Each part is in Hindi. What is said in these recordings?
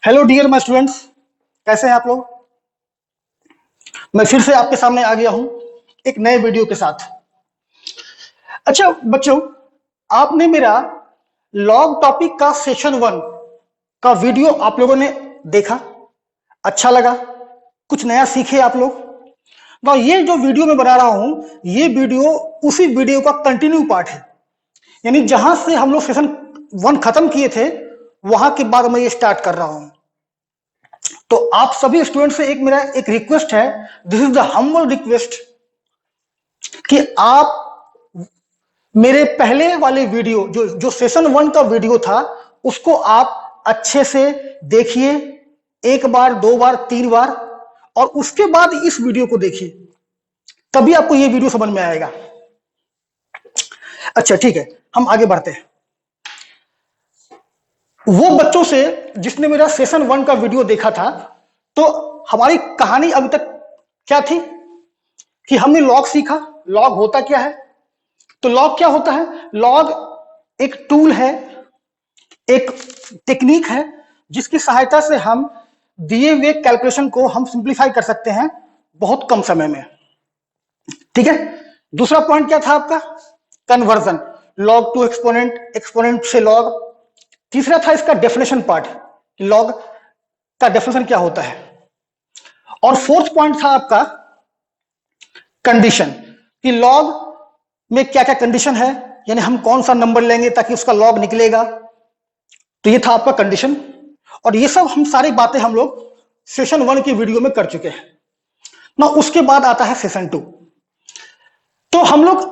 हेलो डियर माय स्टूडेंट्स, कैसे हैं आप लोग। मैं फिर से आपके सामने आ गया हूं एक नए वीडियो के साथ। अच्छा बच्चों, आपने मेरा लॉग टॉपिक का सेशन 1 का वीडियो आप लोगों ने देखा, अच्छा लगा, कुछ नया सीखे आप लोग। तो ये जो वीडियो मैं बना रहा हूं, ये वीडियो उसी वीडियो का कंटिन्यू पार्ट है। यानी जहां से हम लोग सेशन 1 खत्म किए थे, वहां के बाद मैं ये स्टार्ट कर रहा हूं। तो आप सभी स्टूडेंट से मेरा एक रिक्वेस्ट है, this is the humble request, कि आप मेरे पहले वाले वीडियो जो सेशन 1 का वीडियो था, उसको आप अच्छे से देखिए, 1 बार 2 बार 3 बार, और उसके बाद इस वीडियो को देखिए, तभी आपको ये वीडियो समझ में आएगा। अच्छा ठीक है, हम आगे बढ़ते हैं। वो बच्चों से जिसने मेरा सेशन 1 का वीडियो देखा था, तो हमारी कहानी अभी तक क्या थी कि हमने लॉग सीखा। लॉग होता क्या है? तो लॉग क्या होता है? लॉग एक टूल है, एक टेक्निक है, जिसकी सहायता से हम दिए हुए कैलकुलेशन को हम सिंप्लीफाई कर सकते हैं बहुत कम समय में। ठीक है। दूसरा पॉइंट क्या था आपका? Conversion, log to exponent, exponent से लॉग। तीसरा था इसका डेफिनेशन पार्ट, लॉग का डेफिनेशन क्या होता है। और फोर्थ पॉइंट था आपका कंडीशन, कि लॉग में क्या क्या कंडीशन है, यानी हम कौन सा नंबर लेंगे ताकि उसका लॉग निकलेगा। तो ये था आपका कंडीशन, और ये सब हम सारी बातें हम लोग सेशन 1 की वीडियो में कर चुके हैं ना। उसके बाद आता है सेशन 2। तो हम लोग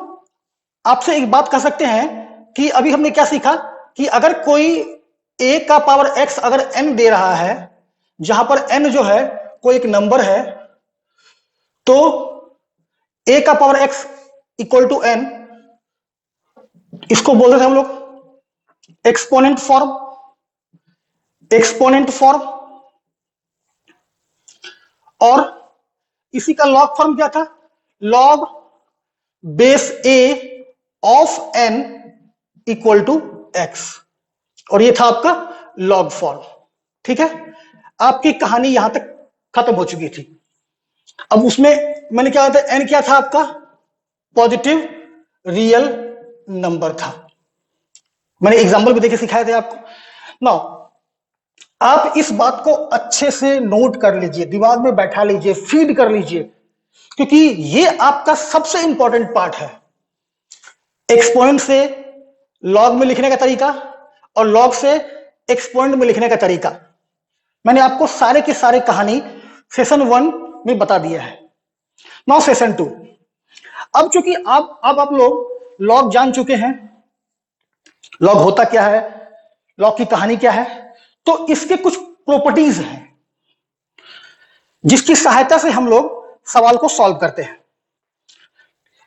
आपसे एक बात कह सकते हैं कि अभी हमने क्या सीखा कि अगर कोई a का पावर x अगर n दे रहा है, जहां पर n जो है कोई एक नंबर है, तो a का power x equal to n, इसको बोलते थे हम लोग एक्सपोनेंट फॉर्म। एक्सपोनेंट फॉर्म, और इसी का लॉग फॉर्म क्या था? Log base a of n equal to x, और ये था आपका लॉग फॉर्म। ठीक है, आपकी कहानी यहां तक खत्म हो चुकी थी। अब उसमें मैंने क्या था, n क्या था आपका? पॉजिटिव रियल नंबर था। मैंने एग्जांपल भी देके सिखाए थे आपको। नाउ आप इस बात को अच्छे से नोट कर लीजिए, दिमाग में बैठा लीजिए, फीड कर लीजिए, क्योंकि ये आपका सबसे इंपॉर्टेंट पार्ट है। एक्सपोनेंट से लॉग में लिखने का तरीका और लॉग से एक्सपोनेंट में लिखने का तरीका मैंने आपको सारे के सारे कहानी सेशन 1 में बता दिया है। Now session 2। अब चूंकि आप लोग लॉग जान चुके हैं, लॉग होता क्या है, लॉग की कहानी क्या है, तो इसके कुछ प्रॉपर्टीज हैं जिसकी सहायता से हम लोग सवाल को सॉल्व करते हैं।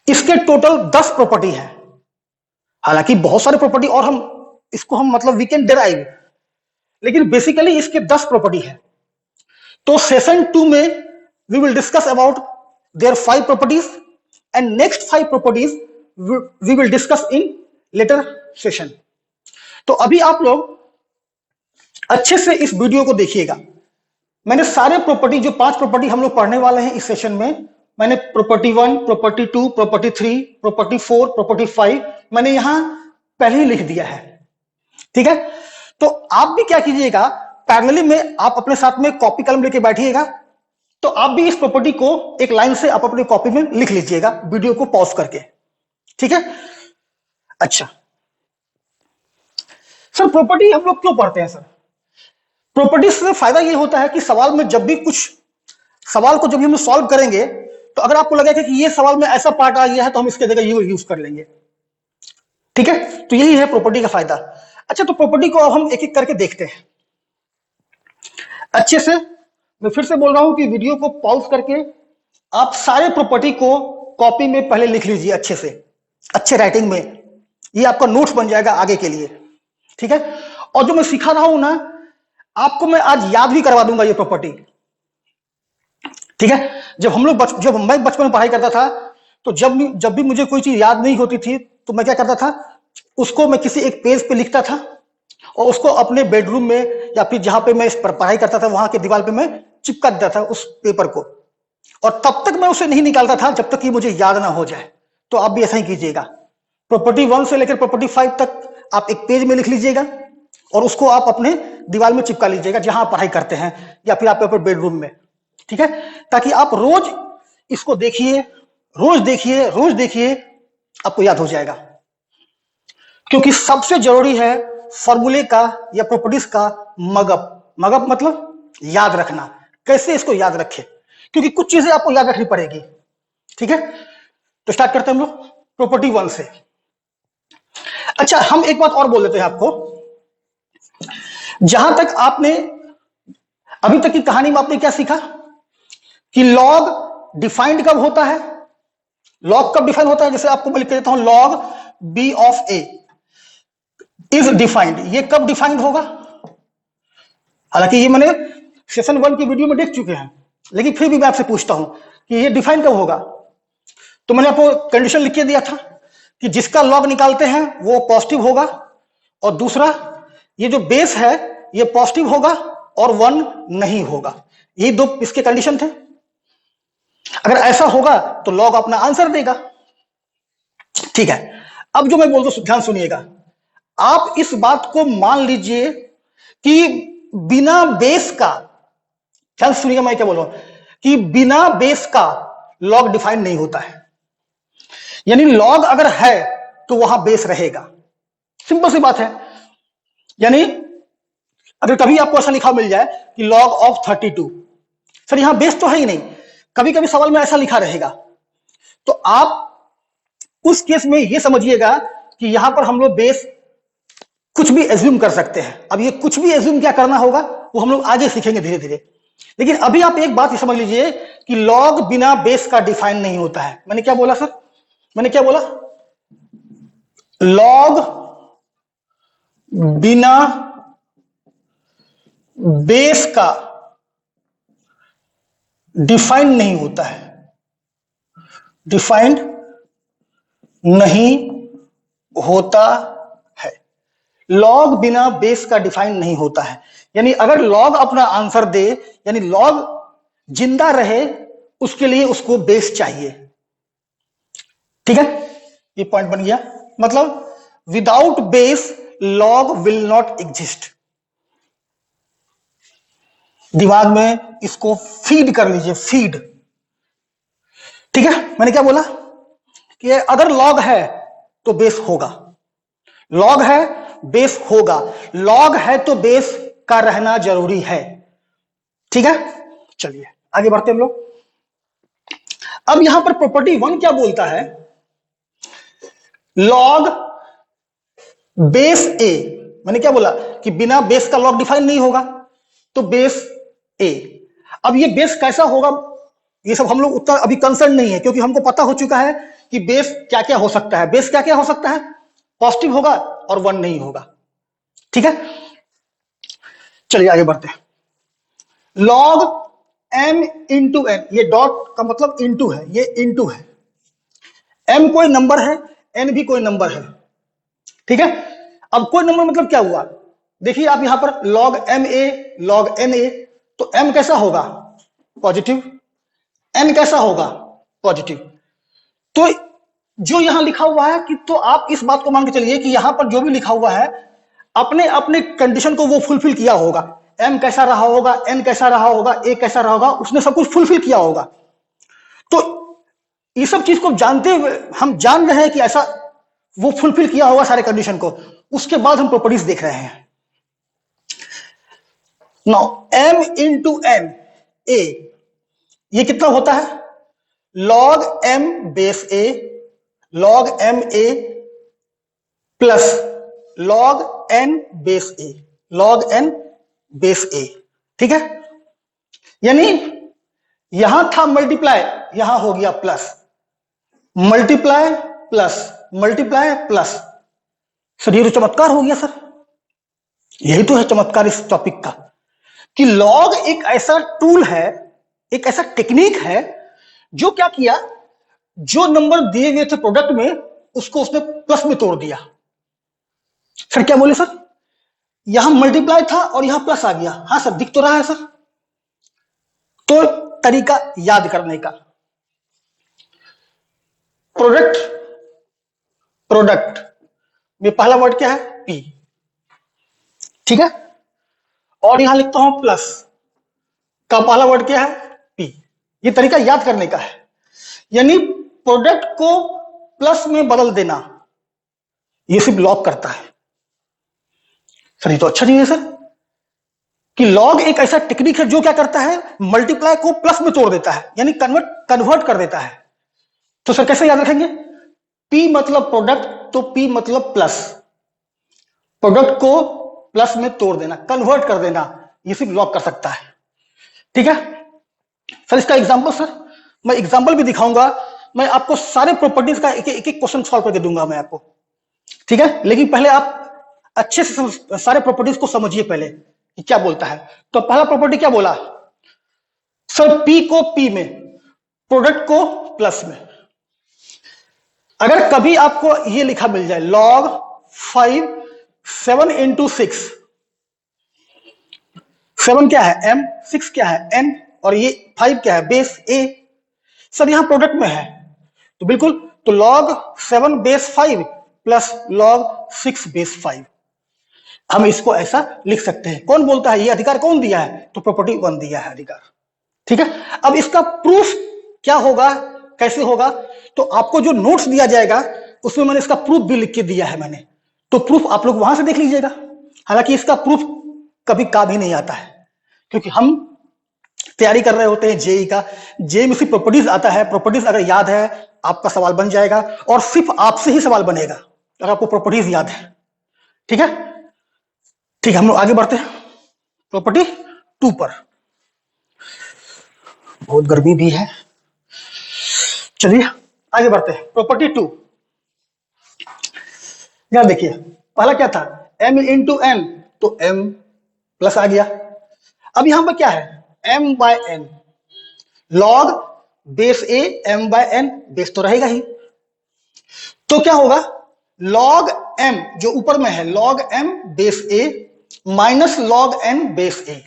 इसके टोटल 10 प्रॉपर्टी है, हालांकि बहुत सारे प्रॉपर्टी और हम इसको मतलब वी कैन डिराइव, लेकिन बेसिकली इसके 10 प्रॉपर्टी है। तो सेशन 2 में we will discuss about their 5 properties, and next 5 properties we will discuss in later session. तो अभी आप लोग अच्छे से इस वीडियो को देखिएगा। मैंने सारे प्रॉपर्टी, जो 5 प्रॉपर्टी हम लोग पढ़ने वाले हैं इस सेशन में, मैंने property 1, property 2, property 3, property 4, property 5 मैंने यहां पहले ही लिख दिया है। ठीक है, तो आप भी क्या कीजिएगा, पैरेलली में आप अपने साथ में कॉपी कलम लेके बैठिएगा, तो आप भी इस प्रॉपर्टी को एक लाइन से आप अपनी कॉपी में लिख लीजिएगा, वीडियो को पॉज करके। ठीक है। अच्छा सर, प्रॉपर्टी हम लोग क्यों पढ़ते हैं सर? प्रॉपर्टी से फायदा ये होता है कि सवाल में जब भी कुछ सवाल को जब भी हम सॉल्व करेंगे, तो अगर आपको लगेगा कि ये सवाल में ऐसा पार्ट आ गया है, तो हम इसके जगह ये यूज कर लेंगे। ठीक है, तो यही है प्रॉपर्टी का फायदा। अच्छा, तो प्रॉपर्टी को अब हम एक एक करके देखते हैं अच्छे से। मैं फिर से बोल रहा हूं कि वीडियो को पॉज करके आप सारे प्रॉपर्टी को कॉपी में पहले लिख लीजिए अच्छे से, अच्छे राइटिंग में। ये आपका नोट्स बन जाएगा आगे के लिए। ठीक है, और जो मैं सिखा रहा हूं ना, आपको मैं आज याद भी करवा दूंगा ये प्रॉपर्टी। ठीक है, जब मैं बचपन में पढ़ाई करता था, तो जब भी मुझे कोई चीज याद नहीं होती थी, तो मैं क्या करता था, उसको मैं किसी एक पेज पे लिखता था और उसको अपने बेडरूम में या फिर जहां पे मैं इस पर पढ़ाई करता था वहां के दीवार पे मैं चिपका देता था उस पेपर को, और तब तक मैं उसे नहीं निकालता था जब तक कि मुझे याद ना हो जाए। तो आप भी ऐसा ही कीजिएगा। प्रॉपर्टी 1 से लेकर प्रॉपर्टी 5 तक आप एक पेज में लिख लीजिएगा और उसको आप अपने दीवार में चिपका लीजिएगा जहां आप पढ़ाई करते हैं या फिर आप अपने बेडरूम में, ठीक है, ताकि आप रोज इसको देखिए, रोज देखिए, रोज देखिए, आपको याद हो जाएगा। क्योंकि सबसे जरूरी है फॉर्मूले का या प्रॉपर्टीज का मगअप। मगअप मतलब याद रखना, कैसे इसको याद रखें, क्योंकि कुछ चीजें आपको याद रखनी पड़ेगी, ठीक है। तो स्टार्ट करते हैं हम लोग प्रॉपर्टी 1 से। अच्छा, हम एक बात और बोल देते हैं आपको। जहां तक आपने अभी तक की कहानी में आपने क्या सीखा कि लॉग डिफाइंड कब होता है, लॉग कब डिफाइन होता है। जैसे आपको मैं लिख देता हूं, log B of A is defined, ये कब डिफाइंड होगा। हालांकि ये मैंने सेशन 1 की वीडियो में देख चुके हैं, लेकिन फिर भी मैं आपसे पूछता हूं कि ये डिफाइन कब होगा। तो मैंने आपको कंडीशन लिख के दिया था कि जिसका लॉग निकालते हैं वो पॉजिटिव होगा, और दूसरा ये जो बेस है ये पॉजिटिव होगा और 1 नहीं होगा। ये दो इसके कंडीशन थे। अगर ऐसा होगा तो लॉग अपना आंसर देगा, ठीक है। अब जो मैं बोल रहा हूं ध्यान सुनिएगा। आप इस बात को मान लीजिए कि बिना बेस का, ध्यान सुनिएगा मैं क्या बोल रहा हूं, कि बिना बेस का लॉग डिफाइन नहीं होता है। यानी लॉग अगर है तो वहां बेस रहेगा, सिंपल सी बात है। यानी अगर कभी आपको ऐसा लिखा मिल जाए कि लॉग ऑफ 32, सर यहां बेस तो है ही नहीं, कभी कभी सवाल में ऐसा लिखा रहेगा, तो आप उस केस में यह समझिएगा कि यहां पर हम लोग बेस कुछ भी एज्यूम कर सकते हैं। अब ये कुछ भी एज्यूम क्या करना होगा वो हम लोग आगे सीखेंगे धीरे धीरे, लेकिन अभी आप एक बात समझ लीजिए कि लॉग बिना बेस का डिफाइन नहीं होता है। मैंने क्या बोला सर, मैंने क्या बोला, लॉग बिना बेस का डिफाइंड नहीं होता है, डिफाइंड नहीं होता है। लॉग बिना बेस का डिफाइन नहीं होता है। यानी अगर लॉग अपना आंसर दे, यानी लॉग जिंदा रहे, उसके लिए उसको बेस चाहिए, ठीक है। ये पॉइंट बन गया। मतलब without base log will not exist. दिमाग में इसको फीड कर लीजिए, फीड, ठीक है। मैंने क्या बोला कि अगर लॉग है तो बेस होगा, लॉग है बेस होगा, लॉग है तो बेस का रहना जरूरी है, ठीक है। चलिए आगे बढ़ते हम लोग। अब यहां पर प्रॉपर्टी 1 क्या बोलता है, लॉग बेस ए। मैंने क्या बोला कि बिना बेस का लॉग डिफाइन नहीं होगा, तो बेस ए। अब ये बेस कैसा होगा ये सब हम लोग उतना अभी कंसर्न नहीं है, क्योंकि हमको पता हो चुका है कि बेस क्या क्या हो सकता है। बेस क्या क्या हो सकता है, पॉजिटिव होगा और 1 नहीं होगा, ठीक है। चलिए आगे बढ़ते हैं। लॉग m इंटू एन, ये डॉट का मतलब इंटू है, ये इंटू है। m कोई नंबर है, n भी कोई नंबर है, ठीक है। अब कोई नंबर मतलब क्या हुआ, देखिए आप यहां पर log M A, log N A, तो m कैसा होगा, पॉजिटिव, n कैसा होगा, पॉजिटिव। तो जो यहां लिखा हुआ है कि, तो आप इस बात को मान के चलिए कि यहां पर जो भी लिखा हुआ है अपने अपने कंडीशन को वो फुलफिल किया होगा। m कैसा रहा होगा, n कैसा रहा होगा, a कैसा रहा होगा, उसने सब कुछ फुलफिल किया होगा। तो ये सब चीज को जानते हुए हम जान रहे हैं कि ऐसा वो फुलफिल किया होगा सारे कंडीशन को, उसके बाद हम प्रॉपर्टीज देख रहे हैं। Now m into N A, ये कितना होता है, log m base A, log m A plus log n base A, log n base A, ठीक है। यानी यहां था मल्टीप्लाई, यहां हो गया plus, multiply plus, multiply plus. Sir ये तो चमत्कार हो गया सर, यही तो है चमत्कार इस टॉपिक का, कि लॉग एक ऐसा टूल है, एक ऐसा टेक्निक है जो क्या किया, जो नंबर दिए गए थे प्रोडक्ट में उसको उसने प्लस में तोड़ दिया। सर क्या बोले सर, यहां मल्टीप्लाई था और यहां प्लस आ गया। हाँ सर, दिख तो रहा है सर। तो तरीका याद करने का, प्रोडक्ट, प्रोडक्ट में पहला वर्ड क्या है? पी, ठीक है। और यहां लिखता हूं प्लस का पहला वर्ड क्या है? पी। ये तरीका याद करने का है, यानी प्रोडक्ट को प्लस में बदल देना, ये सिर्फ लॉग करता है। सर ये तो अच्छा नहीं है सर, कि लॉग एक ऐसा टेक्निक है जो क्या करता है, मल्टीप्लाई को प्लस में तोड़ देता है, यानी कन्वर्ट कर देता है। तो सर कैसे याद रखेंगे? पी मतलब प्रोडक्ट, तो पी मतलब प्लस, प्रोडक्ट को प्लस में तोड़ देना, कन्वर्ट कर देना, ये सिर्फ लॉग कर सकता है, ठीक है। सर इसका एग्जांपल, सर मैं एग्जांपल भी दिखाऊंगा, मैं आपको सारे प्रॉपर्टीज का एक एक क्वेश्चन सॉल्व करके दूंगा मैं आपको, ठीक है। लेकिन पहले आप अच्छे से सारे प्रॉपर्टीज को समझिए पहले कि क्या बोलता है। तो पहला प्रॉपर्टी क्या बोला सर? पी को पी में, प्रोडक्ट को प्लस में। अगर कभी आपको ये लिखा मिल जाए log 5 7 into 6, 7 क्या है? m, 6 क्या है? n, और ये 5 क्या है? Base a। सर यहां प्रोडक्ट में है तो बिल्कुल, तो log 7 base 5 plus log 6 base 5, हम इसको ऐसा लिख सकते हैं। कौन बोलता है? ये अधिकार कौन दिया है? तो प्रॉपर्टी 1 दिया है अधिकार, ठीक है। अब इसका प्रूफ क्या होगा, कैसे होगा? तो आपको जो नोट्स दिया जाएगा उसमें मैंने इसका प्रूफ भी लिख के दिया है मैंने, तो प्रूफ आप लोग वहां से देख लीजिएगा। हालांकि इसका प्रूफ कभी काम ही नहीं आता है, क्योंकि हम तैयारी कर रहे होते हैं जेई का, जेई में सिर्फ प्रॉपर्टीज आता है, प्रॉपर्टीज अगर याद है आपका सवाल बन जाएगा, और सिर्फ आपसे ही सवाल बनेगा अगर आपको प्रॉपर्टीज याद है, ठीक है। ठीक है, हम लोग आगे बढ़ते हैं प्रॉपर्टी 2 पर। बहुत गर्मी भी है, चलिए आगे बढ़ते हैं प्रॉपर्टी 2। यहां देखिए पहला क्या था? m इंटू एन, तो m प्लस आ गया। अब यहां पर क्या है? m by n, log base a m by n, base तो रहेगा ही, तो क्या होगा? लॉग m जो ऊपर में है, लॉग m बेस ए माइनस लॉग n बेस ए।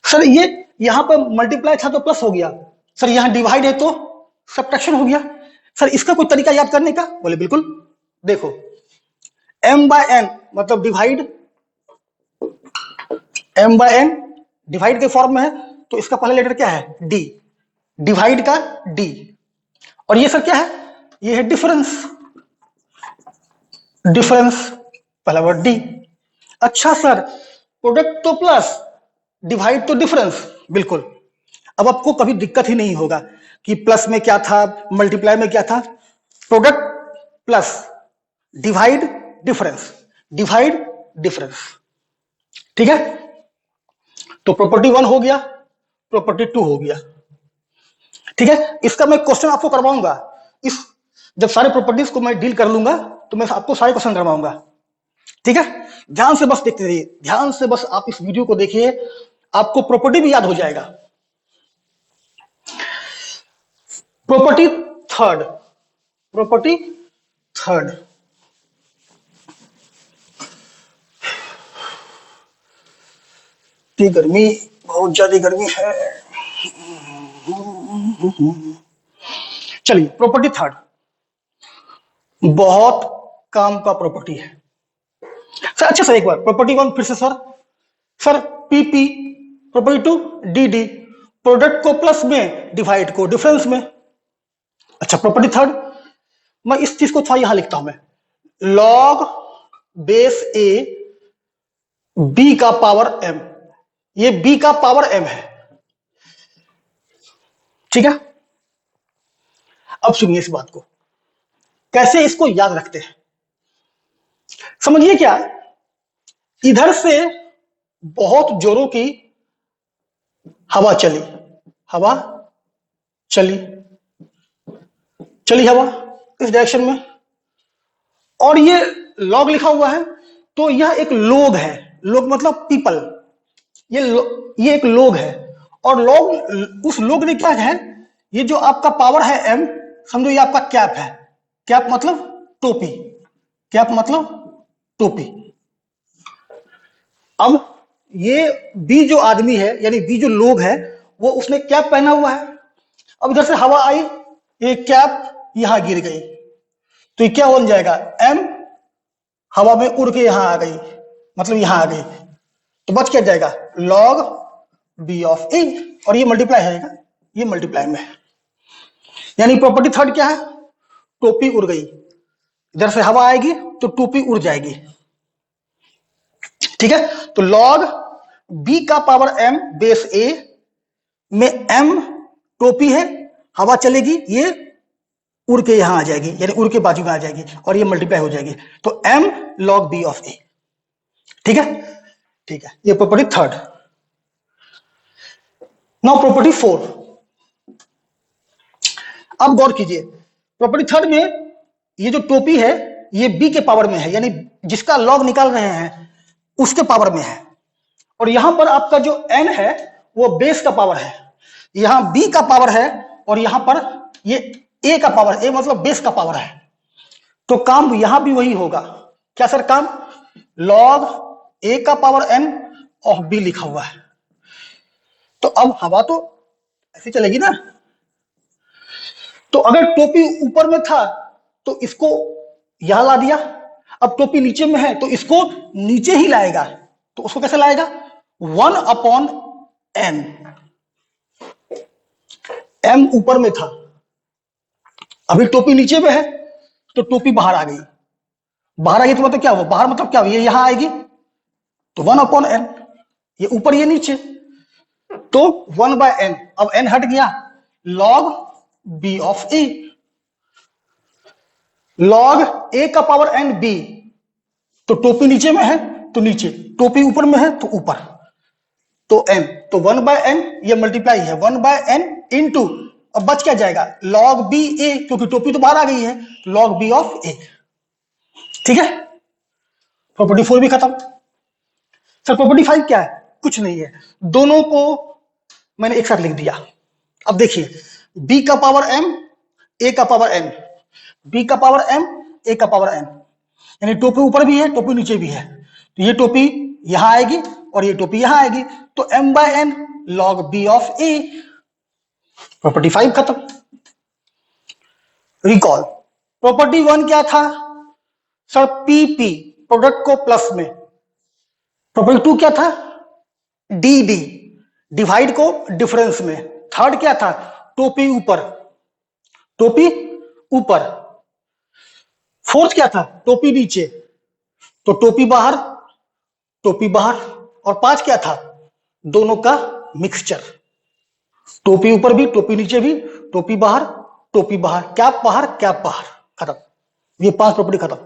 सर ये यहां पर मल्टीप्लाई था तो प्लस हो गया, सर यहां डिवाइड है तो सब्ट्रैक्शन हो गया। सर इसका कोई तरीका याद करने का? बोले बिल्कुल, देखो m बाय एन मतलब divide, m by N divide के फॉर्म में है, तो इसका पहला लेटर क्या है? d, डिवाइड का d, और ये सर क्या है? ये है डिफरेंस, डिफरेंस पहला वर्ड d। अच्छा सर, प्रोडक्ट तो प्लस, डिवाइड तो डिफरेंस, बिल्कुल। अब आपको कभी दिक्कत ही नहीं होगा कि प्लस में क्या था, मल्टीप्लाई में क्या था। Product plus, divide difference, divide difference, ठीक है। तो प्रॉपर्टी 1 हो गया, प्रॉपर्टी 2 हो गया, ठीक है। इसका मैं क्वेश्चन आपको करवाऊंगा, इस जब सारे प्रॉपर्टीज को मैं डील कर लूंगा तो मैं आपको सारे क्वेश्चन करवाऊंगा, ठीक है। ध्यान से बस देखते रहिए, ध्यान से बस आप इस वीडियो को देखिए, आपको प्रॉपर्टी भी याद हो जाएगा। प्रॉपर्टी थर्ड, प्रॉपर्टी थर्ड, गर्मी, बहुत ज्यादा गर्मी है। चलिए प्रॉपर्टी थर्ड, बहुत काम का प्रॉपर्टी है सर। अच्छा सर एक बार प्रॉपर्टी 1 फिर से sir, sir PP, property 2 DD, product को प्लस में, डिवाइड को डिफरेंस में। अच्छा प्रॉपर्टी थर्ड, मैं इस चीज को थोड़ा यहां लिखता हूं मैं, लॉग बेस ए बी का पावर m, ये b का पावर m है, ठीक है। अब सुनिए इस बात को, कैसे इसको याद रखते हैं, समझिए क्या, इधर से बहुत जोरों की हवा चली, हवा चली, चली हवा इस डायरेक्शन में, और ये लॉग लिखा हुआ है, तो यह एक लोग है, लोग मतलब पीपल, ये एक लोग है, और लोग, उस लोग ने क्या है, ये जो आपका पावर है m, समझो ये आपका कैप है, कैप मतलब टोपी, कैप मतलब टोपी। अब ये बी जो आदमी है, यानी बी जो लोग है, वो उसने कैप पहना हुआ है। अब इधर से हवा आई, ये कैप यहां गिर गई, तो ये क्या बन जाएगा, एम हवा में उड़ के यहां आ गई, मतलब यहां आ गई, तो बच क्या जाएगा, लॉग बी ऑफ ए, और ये मल्टीप्लाई है, ये मल्टीप्लाई में है। यानी प्रॉपर्टी थर्ड क्या है, टोपी उड़ गई, इधर से हवा आएगी तो टोपी उड़ जाएगी। ठीक है, तो लॉग बी का पावर एम बेस ए में एम टोपी है, हवा चलेगी, ये उड़ के यहां आ जाएगी, यानी उड़ के बाजू में आ जाएगी, और ये मल्टीप्लाई हो जाएगी, तो एम लॉग बी ऑफ ए। ठीक है, ठीक है, ये property third. Now property four. अब गौर कीजिए, प्रॉपर्टी थर्ड में ये जो टोपी है ये बी के पावर में है, यानी जिसका लॉग निकाल रहे हैं उसके पावर में है, और यहां पर आपका जो एन है वो बेस का पावर है, यहां बी का पावर है, और यहां पर ये ए का पावर, ए मतलब बेस का पावर है, तो काम यहां भी वही होगा। क्या सर काम, लॉग ए का पावर एन ऑफ बी लिखा हुआ है, तो अब हवा तो ऐसे चलेगी ना, तो अगर टोपी ऊपर में था तो इसको यहां ला दिया, अब टोपी नीचे में है तो इसको नीचे ही लाएगा, तो उसको कैसे लाएगा, 1/n, m ऊपर में था, अभी टोपी नीचे में है तो टोपी बाहर आ गई, बाहर आ गई तो मतलब क्या हुआ, बाहर मतलब क्या हुआ, ये यहां आएगी तो 1/n, ये ऊपर ये नीचे, तो 1/n, अब n हट गया, log b of a, log a का पावर n b, तो टोपी नीचे में है तो नीचे, टोपी ऊपर में है तो ऊपर, तो n, तो 1/n, ये मल्टीप्लाई है 1/n इंटू, अब बच क्या जाएगा, log b a, क्योंकि टोपी तो बाहर आ गई है, log b ऑफ a। ठीक है, प्रॉपर्टी 4 भी खत्म। सर प्रॉपर्टी 5 क्या है, कुछ नहीं है, दोनों को मैंने एक साथ लिख दिया। अब देखिए, b का पावर m, a का पावर n, b का पावर m, a का पावर n, यानी टोपी ऊपर भी है टोपी नीचे भी है, तो ये टोपी यहां आएगी और ये टोपी यहां आएगी, तो m/n log b of a, property 5 खत्म। रिकॉल, प्रॉपर्टी 1 क्या था सर, पीपी प्रोडक्ट को प्लस में, प्रॉपर्टी 2 क्या था, डी डी डिवाइड को डिफरेंस में, थर्ड क्या था, टोपी ऊपर, टोपी ऊपर, फोर्थ क्या था, टोपी नीचे, तो टोपी बाहर, टोपी बाहर, और 5 क्या था, दोनों का मिक्सचर, टोपी ऊपर भी टोपी नीचे भी, टोपी बाहर टोपी बाहर, कैप बाहर कैप बाहर, खत्म, ये 5 प्रॉपर्टी खत्म।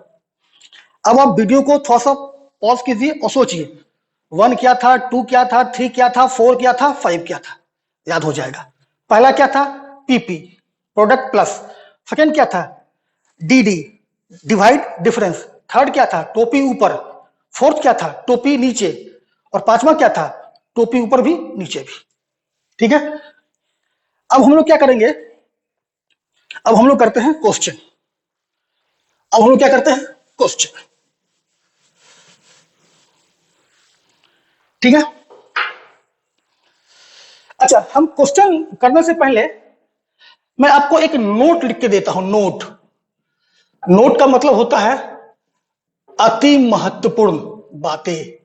अब आप वीडियो को थोड़ा सा पॉज कीजिए और सोचिए, 1 क्या था, 2 क्या था, 3 क्या था, 4 क्या था, 5 क्या था, याद हो जाएगा। पहला क्या था, पीपी प्रोडक्ट प्लस, सेकंड क्या था, डीडी डिवाइड डिफरेंस, थर्ड क्या था, टोपी ऊपर, फोर्थ क्या था, टोपी नीचे, और पांचवा क्या था, टोपी ऊपर भी नीचे भी। ठीक है, अब हम लोग क्या करेंगे, अब हम लोग करते हैं क्वेश्चन, अब हम लोग क्या करते हैं, क्वेश्चन। ठीक है, अच्छा, हम क्वेश्चन करने से पहले मैं आपको एक नोट लिख के देता हूं, नोट, नोट का मतलब होता है अति महत्वपूर्ण बातें,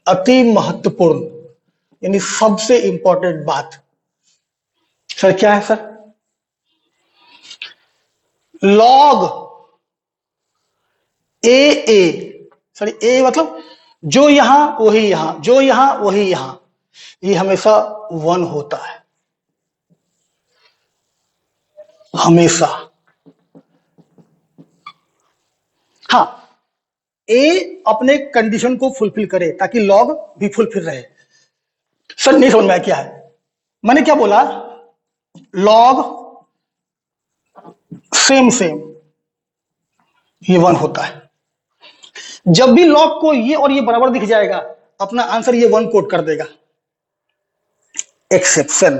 अति महत्वपूर्ण, यानी सबसे इंपॉर्टेंट बात। सर क्या है सर, लॉग ए, सर ए मतलब जो यहां वही यहां, जो यहां वही यहां, ये हमेशा 1 होता है, हमेशा। हाँ, ए अपने कंडीशन को फुलफिल करे ताकि लॉग भी फुलफिल रहे। सर नहीं समझ में आया क्या है, मैंने क्या बोला, लॉग सेम सेम, ये 1 होता है, जब भी लॉग को ये और ये बराबर दिख जाएगा अपना आंसर ये 1 कोट कर देगा। एक्सेप्शन,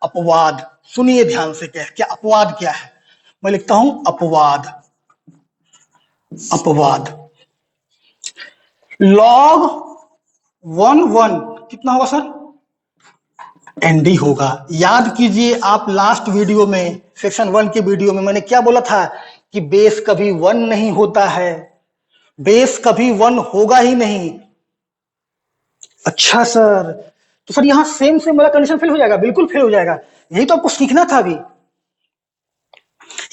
अपवाद, सुनिए ध्यान से, क्या क्या अपवाद क्या है, मैं लिखता हूं अपवाद, अपवाद, लॉग 1 कितना होगा सर? एनडी होगा। याद कीजिए आप लास्ट वीडियो में, सेक्शन 1 के वीडियो में मैंने क्या बोला था कि बेस कभी 1 नहीं होता है, बेस कभी 1 होगा ही नहीं। अच्छा सर, तो सर यहां सेम सेम वाला कंडीशन फेल हो जाएगा? बिल्कुल फेल हो जाएगा। यही तो आपको सीखना था अभी,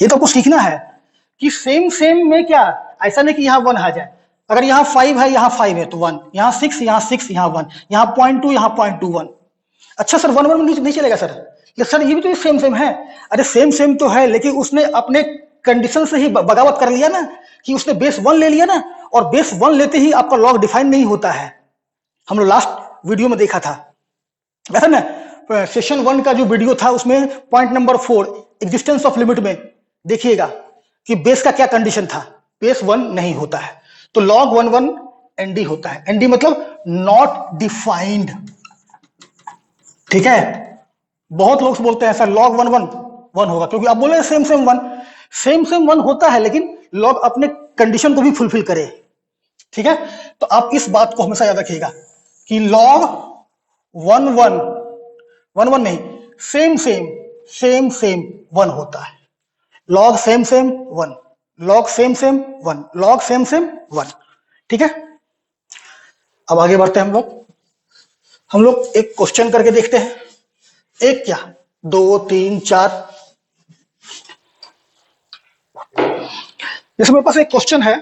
ये तो आपको सीखना है कि सेम सेम में क्या, ऐसा नहीं कि यहां 1 आ जाए। अगर यहां 5 है, यहां 5 है तो 1, यहां 6, यहां 6, यहां 1, यहां 0.2, यहां 0.21। अच्छा सर 1 1 नहीं चलेगा सर? ये सर ये भी तो सेम सेम है। अरे सेम सेम तो है, लेकिन उसने अपने कंडीशन से ही बगावत कर लिया ना, कि उसने बेस 1 ले लिया ना, और बेस 1 लेते ही आपका लॉग डिफाइन नहीं होता है। हम लोग लास्ट वीडियो में देखा था, ऐसा ना, सेशन 1 का जो वीडियो था उसमें point number 4 existence of limit में देखिएगा कि बेस का क्या कंडीशन था। बेस 1 नहीं होता है, तो लॉग 1 1 एनडी होता है। एनडी मतलब नॉट डिफाइंड। ठीक है, बहुत लोग बोलते हैं सर लॉग 1 1 1 होगा, क्योंकि आप बोले सेम सेम 1, सेम सेम 1 होता है, लेकिन लॉग अपने कंडीशन को भी फुलफिल करे। ठीक है, तो आप इस बात को हमेशा याद रखिएगा कि लॉग 1 1 1 1 नहीं, सेम सेम 1 होता है। Log same same 1, log same same 1, log same same 1। ठीक है, अब आगे बढ़ते हैं हम लोग एक क्वेश्चन करके देखते हैं। एक क्या, 2 3 4। जैसे मेरे पास एक क्वेश्चन है,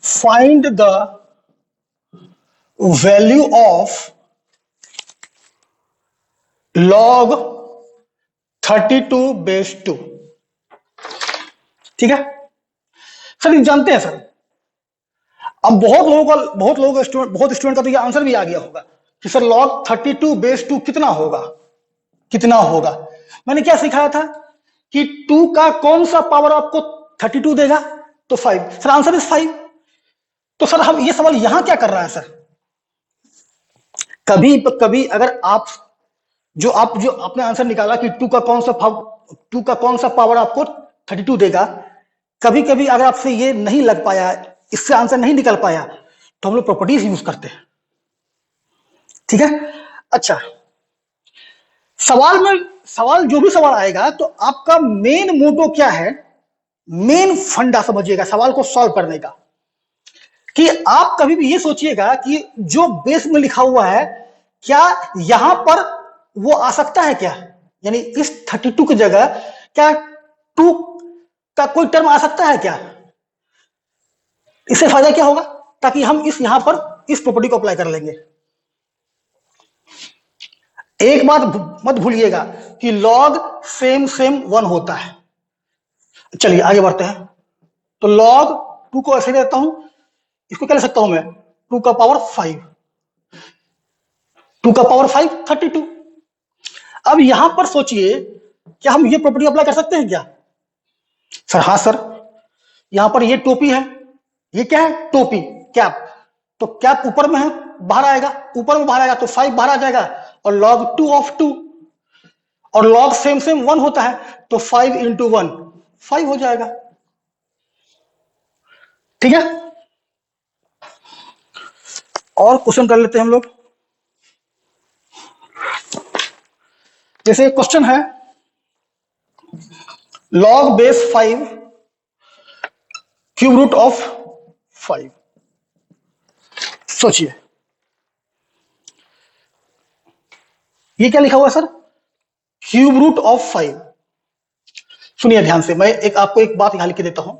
find the value of log 32/2। ठीक है सर, ये जानते हैं सर, अब बहुत स्टूडेंट का तो ये आंसर भी आ गया होगा कि सर log 32/2 कितना होगा, कितना होगा। मैंने क्या सिखाया था कि 2 का कौन सा पावर आपको 32 देगा, तो 5। Sir answer is 5। तो सर हम ये सवाल यहां क्या कर रहा है सर, कभी कभी अगर आप जो आपने आंसर निकाला कि 2 का कौन सा पावर आपको 32 देगा, कभी कभी अगर आपसे ये नहीं लग पाया, इससे आंसर नहीं निकल पाया, तो हम लोग प्रॉपर्टीज यूज करते हैं। ठीक है, अच्छा सवाल जो भी सवाल आएगा, तो आपका मेन मोटो क्या है, मेन फंडा समझिएगा सवाल को सॉल्व करने का, कि आप कभी भी ये सोचिएगा कि जो बेस में लिखा हुआ है, क्या यहां पर वो आ सकता है क्या, यानी इस 32 की जगह क्या 2 का कोई टर्म आ सकता है क्या। इससे फायदा क्या होगा, ताकि हम यहां पर इस प्रॉपर्टी को अप्लाई कर लेंगे। एक बात मत भूलिएगा कि लॉग सेम सेम 1 होता है। चलिए आगे बढ़ते हैं। तो लॉग 2 को ऐसे देता हूं, इसको क्या ले सकता हूं मैं, 2 का पावर 5, 2 का पावर 5 32। अब यहां पर सोचिए, क्या हम ये प्रॉपर्टी अप्लाई कर सकते हैं क्या? सर हाँ सर, यहां पर ये टोपी है, ये क्या है, टोपी, कैप। तो कैप ऊपर में है, बाहर आएगा, ऊपर में बाहर आएगा, तो 5 बाहर आ जाएगा, और log 2 ऑफ 2, और log सेम सेम 1 होता है, तो 5 इंटू 1 5 हो जाएगा। ठीक है, और क्वेश्चन कर लेते हैं हम लोग। जैसे क्वेश्चन है, log base 5 cube root of 5। सोचिए ये क्या लिखा हुआ है सर, क्यूब रूट ऑफ 5। सुनिए ध्यान से, मैं आपको एक बात यहां लिख के देता हूं।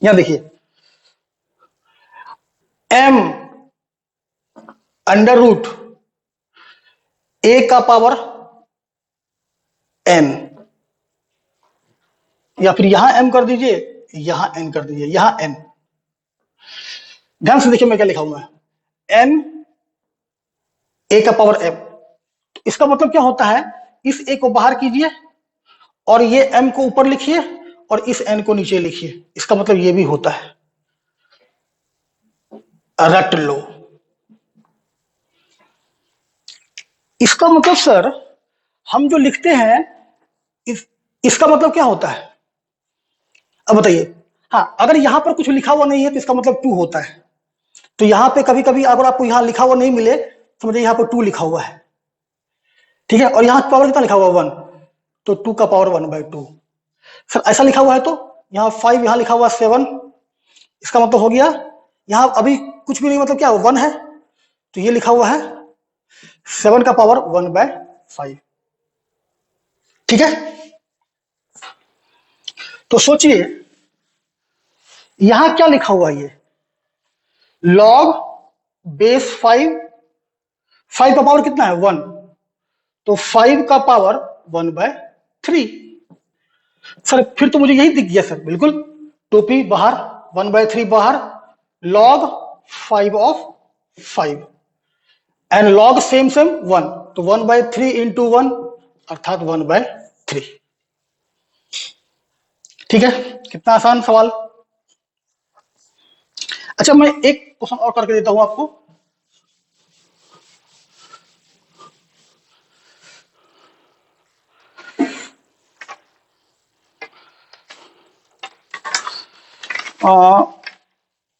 यहां देखिए, m अंडर रूट a का पावर n, या फिर यहां m कर दीजिए, यहां n कर दीजिए, यहां n। ध्यान से देखिए मैं क्या लिखा हुआ है, n a का पावर m। इसका मतलब क्या होता है, इस a को बाहर कीजिए और ये m को ऊपर लिखिए और इस n को नीचे लिखिए। इसका मतलब ये भी होता है, रट लो। इसका मतलब सर हम जो लिखते हैं इसका मतलब क्या होता है, अब बताइए। हाँ, अगर यहां पर कुछ लिखा हुआ नहीं है तो इसका मतलब 2 होता है। तो यहां पे कभी कभी अगर आपको यहां लिखा हुआ नहीं मिले तो मुझे यहां पर 2 लिखा हुआ है, ठीक है, और यहां पावर कितना लिखा हुआ है 1, तो 2 का पावर 1/2। सर ऐसा लिखा हुआ है तो यहाँ 5, यहाँ लिखा हुआ 7, इसका मतलब हो गया यहाँ अभी कुछ भी नहीं, मतलब क्या 1 है, तो ये लिखा हुआ है 7 का पावर 1/5, ठीक है। तो सोचिए यहां क्या लिखा हुआ है, ये लॉग बेस 5, 5 का पावर कितना है 1, तो 5 का पावर 1/3। सर फिर तो मुझे यही दिख गया सर, बिल्कुल, टोपी बाहर, 1/3 बाहर, log 5 and log same same 1, तो 1/3 इंटू 1 अर्थात 1/3, ठीक है। कितना आसान सवाल। अच्छा मैं एक क्वेश्चन और करके देता हूं आपको।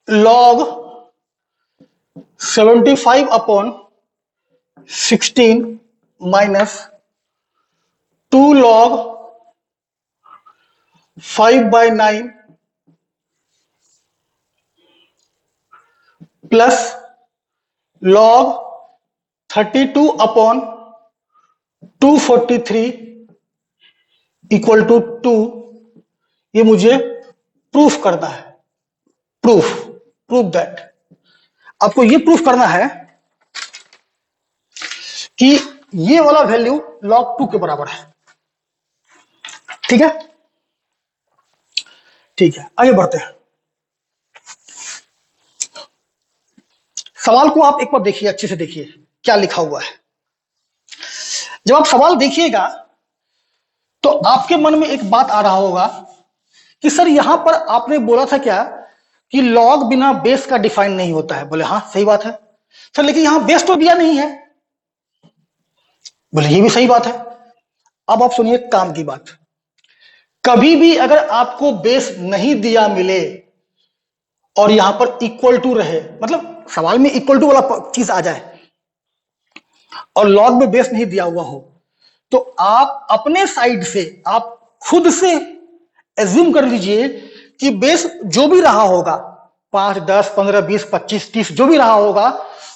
Log 75/16 minus 2 log 5/9 plus log 32/243 equal to 2, ये मुझे प्रूफ करना है। प्रूफ दैट, आपको ये प्रूफ करना है कि ये वाला वैल्यू log 2 के बराबर है, ठीक है। ठीक है, आगे बढ़ते हैं। सवाल को आप एक बार देखिए, अच्छे से देखिए क्या लिखा हुआ है। जब आप सवाल देखिएगा तो आपके मन में एक बात आ रहा होगा कि सर यहां पर आपने बोला था क्या कि लॉग बिना बेस का डिफाइन नहीं होता है। बोले हाँ सही बात है सर, लेकिन यहां बेस तो दिया नहीं है। बोले ये भी सही बात है। अब आप सुनिए काम की बात, कभी भी अगर आपको बेस नहीं दिया मिले और यहां पर इक्वल टू रहे, मतलब सवाल में इक्वल टू वाला चीज आ जाए और लॉग में बेस नहीं दिया हुआ हो, तो आप अपने साइड से आप खुद से एज्यूम कर लीजिए कि बेस जो भी रहा होगा 5, 10, 15, 20, 25, 30 जो भी रहा होगा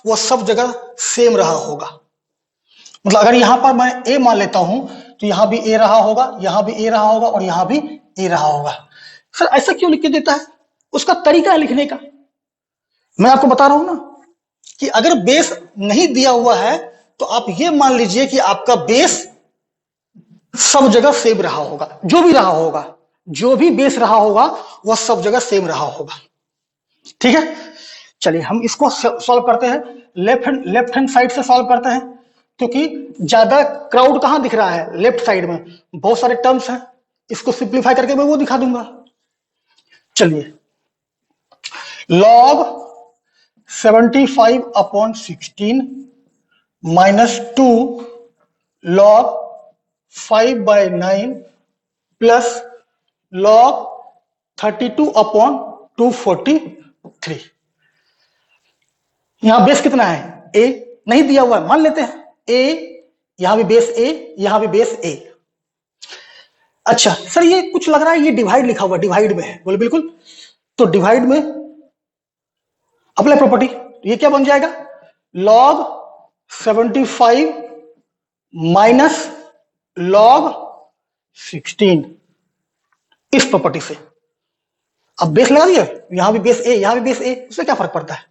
वो सब जगह सेम रहा होगा। मतलब अगर यहां पर मैं ए मान लेता हूं तो यहां भी ए रहा होगा, यहां भी ए रहा होगा और यहां भी ए रहा होगा। सर ऐसा क्यों लिख के देता है, उसका तरीका है लिखने का। मैं आपको बता रहा हूं ना कि अगर बेस नहीं दिया हुआ है तो आप ये मान लीजिए कि आपका बेस सब जगह सेम रहा होगा, जो भी रहा होगा, जो भी बेस रहा होगा वह सब जगह सेम रहा होगा, ठीक है। चलिए हम इसको सॉल्व करते हैं, लेफ्ट हैंड साइड से सॉल्व करते हैं, क्योंकि ज्यादा क्राउड कहां दिख रहा है, लेफ्ट साइड में बहुत सारे टर्म्स हैं, इसको सिंप्लीफाई करके मैं वो दिखा दूंगा। चलिए log 75/16 minus 2 log 5/9 plus log 32/243। यहां बेस कितना है, ए नहीं दिया हुआ है, मान लेते हैं ए, यहां भी बेस ए, यहां भी बेस ए। अच्छा सर ये कुछ लग रहा है ये डिवाइड लिखा हुआ, डिवाइड में है। बोले बिल्कुल, तो डिवाइड में अप्लाई प्रॉपर्टी, ये क्या बन जाएगा log 75 माइनस log 16, इस प्रॉपर्टी से। अब बेस लगा दिया, यहां भी बेस ए, यहां भी बेस ए, उससे क्या फर्क पड़ता है,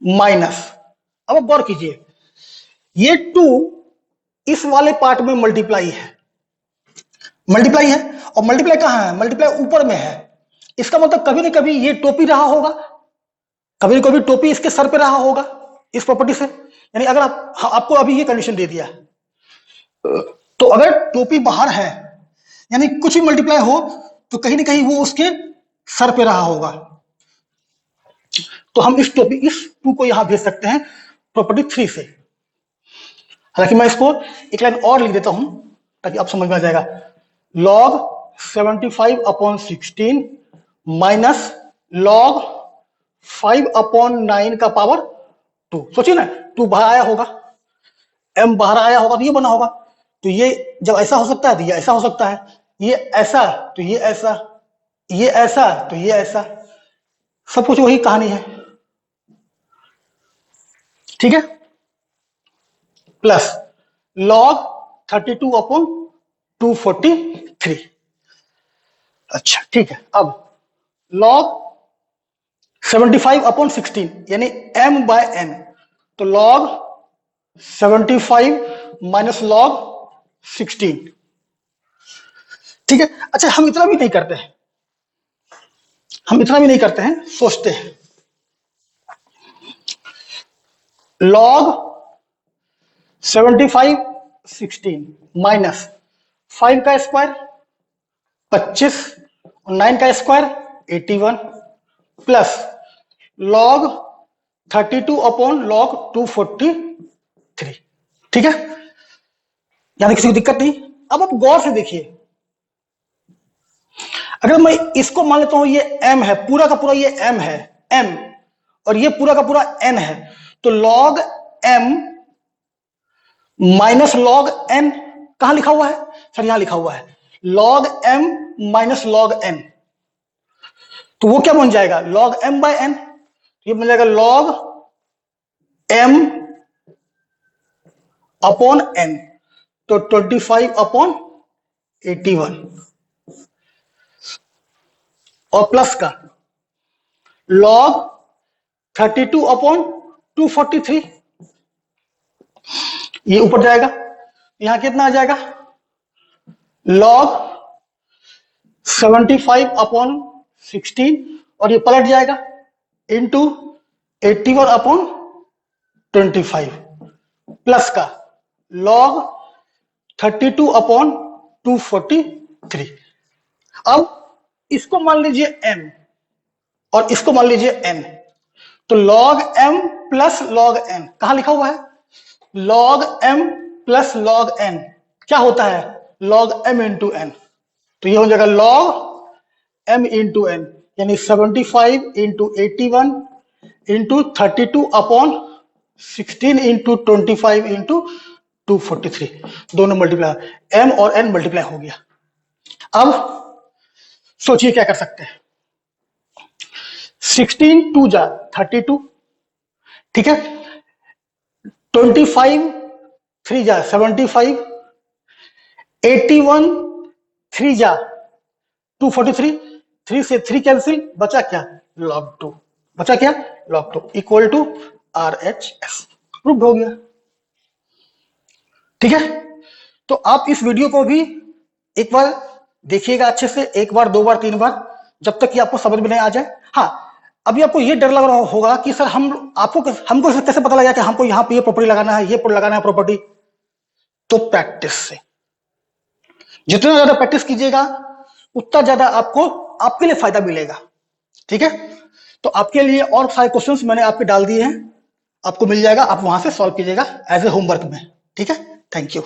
माइनस। अब आप गौर कीजिए, ये 2 इस वाले पार्ट में मल्टीप्लाई है, मल्टीप्लाई है, और मल्टीप्लाई कहां है, मल्टीप्लाई ऊपर में है। इसका मतलब कभी ना कभी ये टोपी रहा होगा, कभी ना कभी टोपी इसके सर पे रहा होगा इस प्रॉपर्टी से। यानी अगर आपको अभी ये कंडीशन दे दिया, तो अगर टोपी बाहर है यानी कुछ भी मल्टीप्लाई हो तो कहीं ना कहीं वो उसके सर पे रहा होगा। तो हम इस 2 को यहां भेज सकते हैं प्रॉपर्टी 3 से। हालांकि मैं इसको एक लाइन और लिख देता हूं ताकि आप समझ में आ जाएगा। log 75/16 माइनस log 5/9 का पावर 2। सोचिए ना, 2 बाहर आया होगा, m बाहर आया होगा तो ये बना होगा। तो ये जब ऐसा हो सकता है तो ये ऐसा हो सकता है, ये ऐसा तो ये ऐसा, ये ऐसा तो ये ऐसा, सब कुछ वही कहानी है। ठीक है, प्लस log 32/243। अच्छा ठीक है, अब log 75/16 यानी m/n, तो log 75 माइनस log 16। ठीक है, अच्छा हम इतना भी नहीं करते हैं, सोचते हैं log 75/16 माइनस 5 का स्क्वायर 25 और 9 का स्क्वायर 81 प्लस log 32/log 243। ठीक है, यहां किसी को दिक्कत नहीं। अब आप गौर से देखिए, अगर मैं इसको मान लेता हूं ये m है, पूरा का पूरा ये m है, m, और ये पूरा का पूरा n है, तो log m minus log n कहां लिखा हुआ है सर? यहां लिखा हुआ है log m minus log n, तो वो क्या बन जाएगा? log m/n। ये बन जाएगा log m अपॉन n, तो 25/81 और प्लस का log 32/243, ये ऊपर जाएगा, यहां कितना आ जाएगा? log 75/16 और ये पलट जाएगा इंटू 81/25 प्लस का log 32/243। अब इसको मान लीजिए m और इसको मान लीजिए n, तो log m plus log n कहां लिखा हुआ है? log m plus log n क्या होता है? log m इंटू n, तो ये हो जाएगा log m इंटू n, यानी 75 इंटू 81 इंटू 32/16 इंटू 25 इंटू 243, दोनों मल्टीप्लाई, m और n मल्टीप्लाई हो गया। अब सोचिए क्या कर सकते हैं। 16 2 जा 32, ठीक है, 25 3 जा 75, 81 3 जा 243, 3 से 3 कैंसिल, बचा क्या? log 2, बचा क्या? log 2 equal to RHS। Prove हो गया। ठीक है, तो आप इस वीडियो को भी एक बार देखिएगा अच्छे से, एक बार, दो बार, तीन बार, जब तक कि आपको समझ में नहीं आ जाए। हाँ, अभी आपको ये डर लग रहा होगा कि सर हमको कैसे पता लगा कि हमको यहाँ पे ये प्रॉपर्टी लगाना है, ये लगाना है प्रॉपर्टी। तो प्रैक्टिस से, जितना ज्यादा प्रैक्टिस कीजिएगा उतना ज्यादा आपको आपके लिए फायदा मिलेगा। ठीक है, तो आपके लिए और सारे क्वेश्चंस मैंने आपके डाल दिए हैं, आपको मिल जाएगा, आप वहां से सॉल्व कीजिएगा एज ए होमवर्क में। ठीक है, थैंक यू।